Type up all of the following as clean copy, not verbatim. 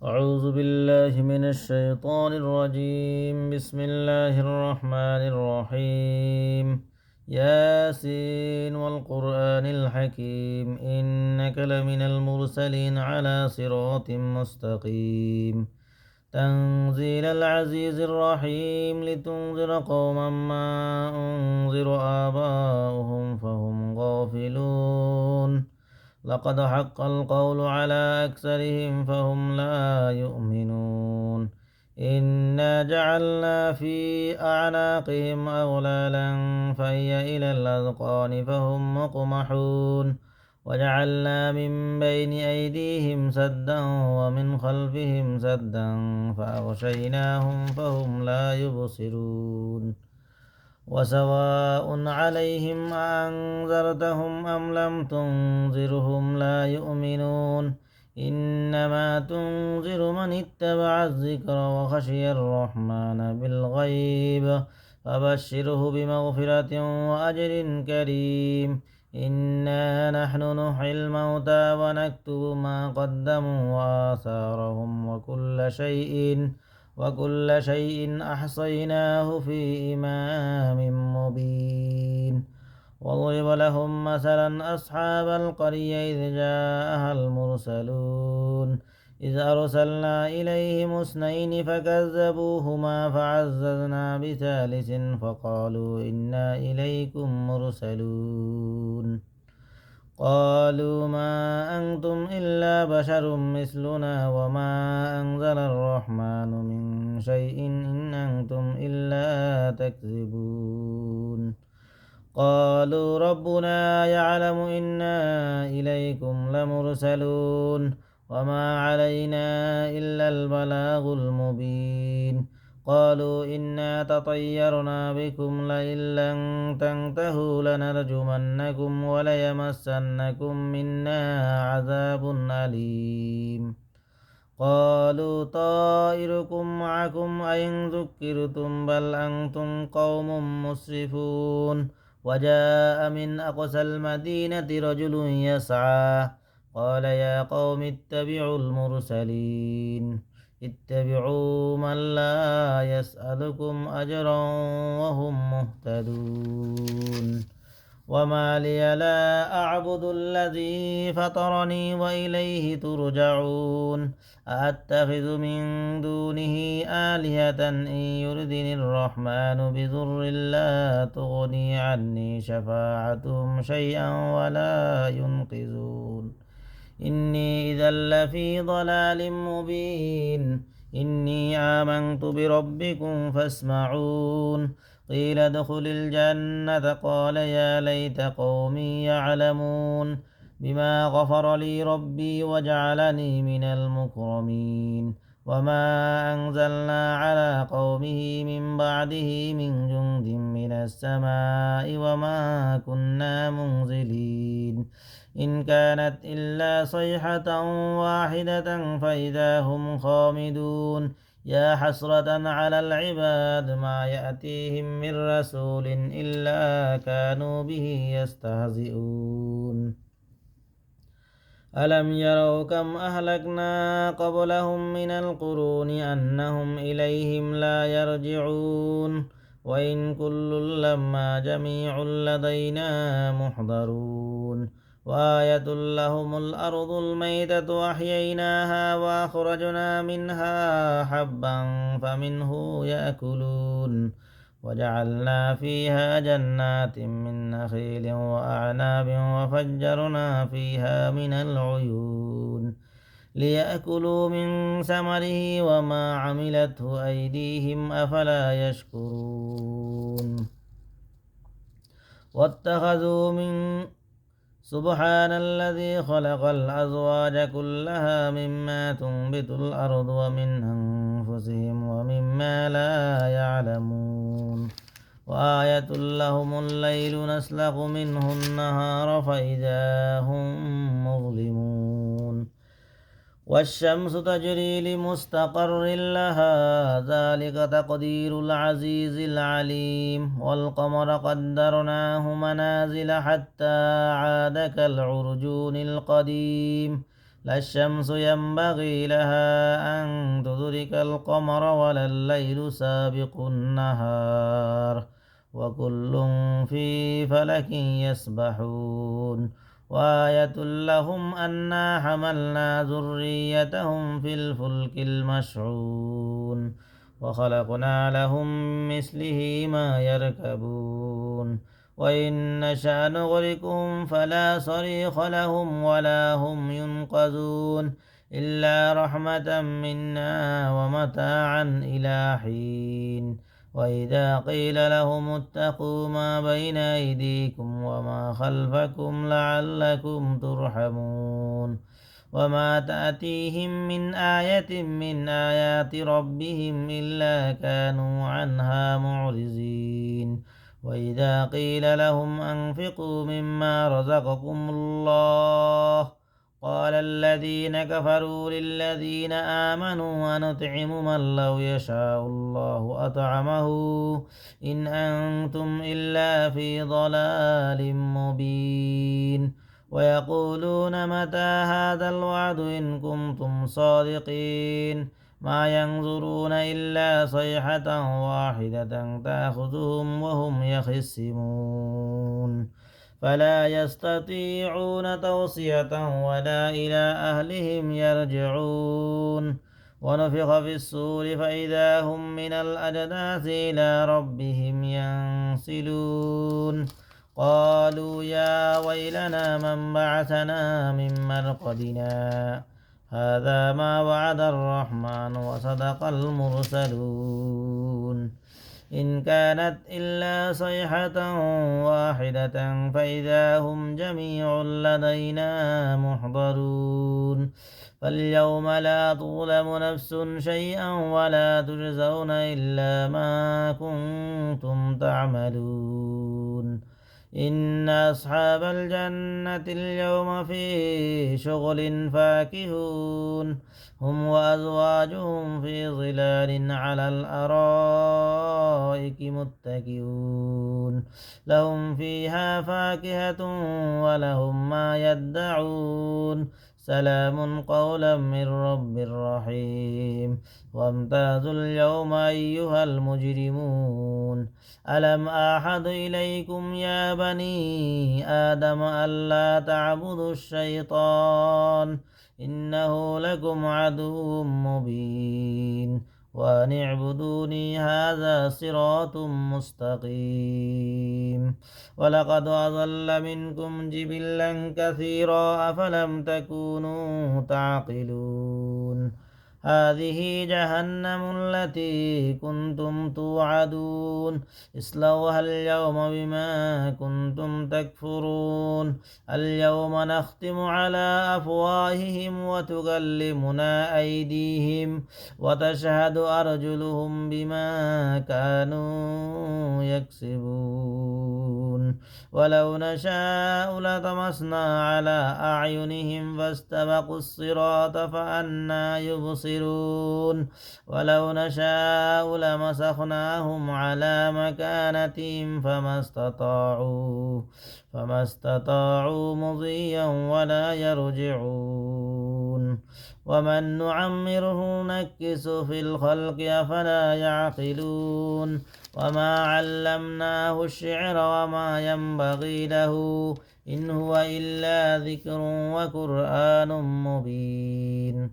أعوذ بالله من الشيطان الرجيم. بسم الله الرحمن الرحيم. ياسين والقرآن الحكيم إنك لمن المرسلين على صراط مستقيم. تنزيل العزيز الرحيم لتنذر قوما ما أنذر آباؤهم فهم غافلون. لقد حق القول على أكثرهم فهم لا يؤمنون. إنا جعلنا في أعناقهم أغلالا فهي إلى الأذقان فهم مقمحون. وجعلنا من بين أيديهم سدا ومن خلفهم سدا فأغشيناهم فهم لا يبصرون. وسواء عليهم أأنذرتهم أم لم تنذرهم لا يؤمنون. إنما تنذر من اتبع الذكر وخشي الرحمن بالغيب فبشره بمغفرة وأجر كريم. إنا نحن نحيي الموتى ونكتب ما قدموا وآثارهم وكل شيء أحصيناه في إمام مبين. وضرب لهم مثلا أصحاب القرية إذ جاءها المرسلون إذ أرسلنا إليهم اثنين فكذبوهما فعززنا بثالث فقالوا إنا إليكم مرسلون. قالوا ما أنتم إلا بشر مثلنا وما أنزل الرحمن من شيء إن أنتم إلا تكذبون. قالوا ربنا يعلم إنا إليكم لمرسلون وما علينا إلا البلاغ المبين. قالوا إنا تطيرنا بكم لئن لم تنتهوا لنرجمنكم وليمسنكم منا عذاب أليم. قالوا طائركم معكم أئن ذكرتم بل أنتم قوم مسرفون. وجاء من أقصى المدينة رجل يسعى قال يا قوم اتبعوا المرسلين اتبعوا من لا يسألكم أجرا وهم مهتدون. وما لي لا أعبد الذي فطرني وإليه ترجعون. أأتخذ من دونه آلهة إن يردني الرحمن بضر لا تغني عني شفاعتهم شيئا ولا ينقذون. إني إذا لفي ضلال مبين. إني آمنت بربكم فاسمعون. قيل ادخل الجنة قال يا ليت قومي يعلمون بما غفر لي ربي وجعلني من المكرمين. وما أنزلنا على قومه من بعده من جند من السماء وما كنا منزلين. إن كانت إلا صيحة واحدة فإذا هم خامدون. يا حسرة على العباد ما يأتيهم من رسول إلا كانوا به يستهزئون. ألم يروا كم أهلكنا قبلهم من القرون أنهم إليهم لا يرجعون. وإن كل لما جميع لدينا محضرون. وآية لهم الأرض الميتة أحييناها وأخرجنا منها حبا فمنه يأكلون. وجعلنا فيها جنات من نخيل وأعناب وفجرنا فيها من العيون ليأكلوا من ثمره وما عملته أيديهم أفلا يشكرون. واتخذوا من سبحان الذي خلق الأزواج كلها مما تنبت الأرض ومن أنفسهم ومما لا يعلمون. وآية لهم الليل نسلخ منه النهار فإذا هم مظلمون. والشمس تجري لمستقر لها ذلك تقدير العزيز العليم. والقمر قدرناه منازل حتى عاد كالعرجون القديم. لا الشمس ينبغي لها أن تدرك القمر ولا الليل سابق النهار وكل في فلك يسبحون وآية لهم أنا حملنا ذريتهم في الفلك المشحون وخلقنا لهم مثله ما يركبون وإن نشأ نغرقهم فلا صريخ لهم ولا هم ينقذون إلا رحمة منا ومتاعا إلى حين وإذا قيل لهم اتقوا ما بين أيديكم وما خلفكم لعلكم ترحمون وما تأتيهم من آية من آيات ربهم إلا كانوا عنها معرضين وإذا قيل لهم أنفقوا مما رزقكم الله قال الذين كفروا للذين آمنوا أنطعم من لو يشاء الله أطعمه إن أنتم إلا في ضلال مبين ويقولون متى هذا الوعد إن كنتم صادقين ما ينظرون إلا صيحة واحدة تأخذهم وهم يخصمون فلا يستطيعون توصية ولا إلى أهلهم يرجعون ونفخ في الصور فإذا هم من الأجداث إلى ربهم ينسلون قالوا يا ويلنا من بعثنا من مرقدنا هذا ما وعد الرحمن وصدق المرسلون إن كانت إلا صيحة واحدة فإذا هم جميع لدينا محضرون فاليوم لا تظلم نفس شيئا ولا تجزون إلا ما كنتم تعملون إن أصحاب الجنة اليوم في شغل فاكهون هم وأزواجهم في ظلال على الأرائك متكئون لهم فيها فاكهة ولهم ما يدعون سلام قولا من رب رحيم وامتازوا اليوم أيها المجرمون ألم أعهد إليكم يا بني آدم ألا تعبدوا الشيطان إنه لكم عدو مبين وأن اعبدوني هذا صراط مستقيم ولقد أضل منكم جبلا كثيرا أفلم تكونوا تعقلون هذه جهنم التي كنتم توعدون اصلوها اليوم بما كنتم تكفرون اليوم نختم على أفواههم وتكلمنا أيديهم وتشهد أرجلهم بما كانوا يكسبون ولو نشاء لطمسنا على أعينهم فاستبقوا الصراط فأنى يبصرون ولو نشاء لمسخناهم على مكانتهم فما استطاعوا مضيا ولا يرجعون ومن نعمره نكس في الخلق أفلا يعقلون وما علمناه الشعر وما ينبغي له إن هو إلا ذكر وقرآن مبين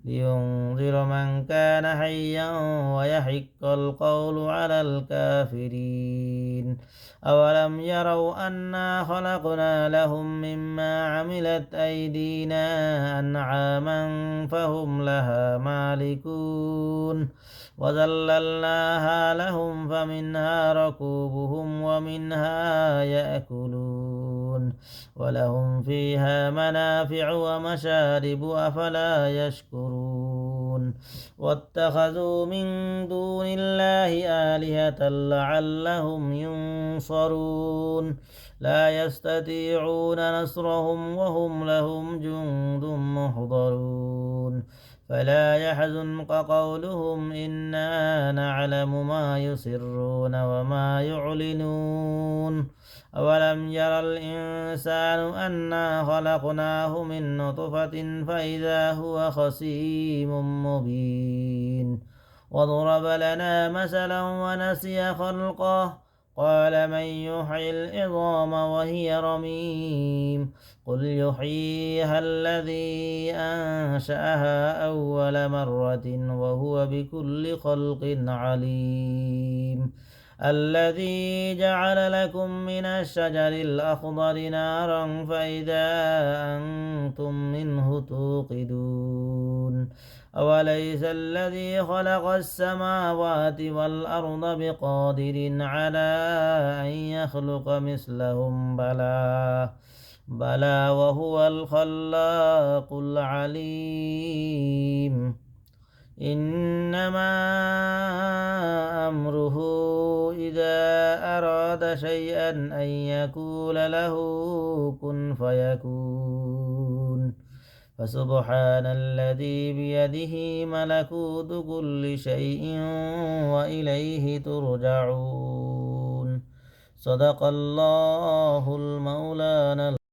لينذر من كان حيا ويحق القول على الكافرين أولم يروا أنا خلقنا لهم مما عملت أيدينا أنعاما فهم لها مالكون وذللناها لهم فمنها ركوبهم ومنها يأكلون ولهم فيها منافع ومشارب أفلا يشكرون واتخذوا من دون الله آلهة لعلهم ينصرون لا يستطيعون نصرهم وهم لهم جند محضرون فلا يحزنك قولهم إنا نعلم ما يسرون وما يعلنون أولم ير الإنسان أنا خلقناه من نطفة فإذا هو خصيم مبين وضرب لنا مثلا ونسي خلقه قال من يحيي العظام وهي رميم قل يحييها الذي أنشأها أول مرة وهو بكل خلق عليم الذي جعل لكم من الشجر الأخضر نارا فإذا أنتم منه توقدون أوليس الذي خلق السماوات والأرض بقادر على أن يخلق مثلهم بلى وهو الخلاق العليم إنما أمره إذا أراد شيئا أن يقول له كن فيكون فسبحان الذي بيده ملكوت كل شيء وإليه ترجعون صدق الله المولانا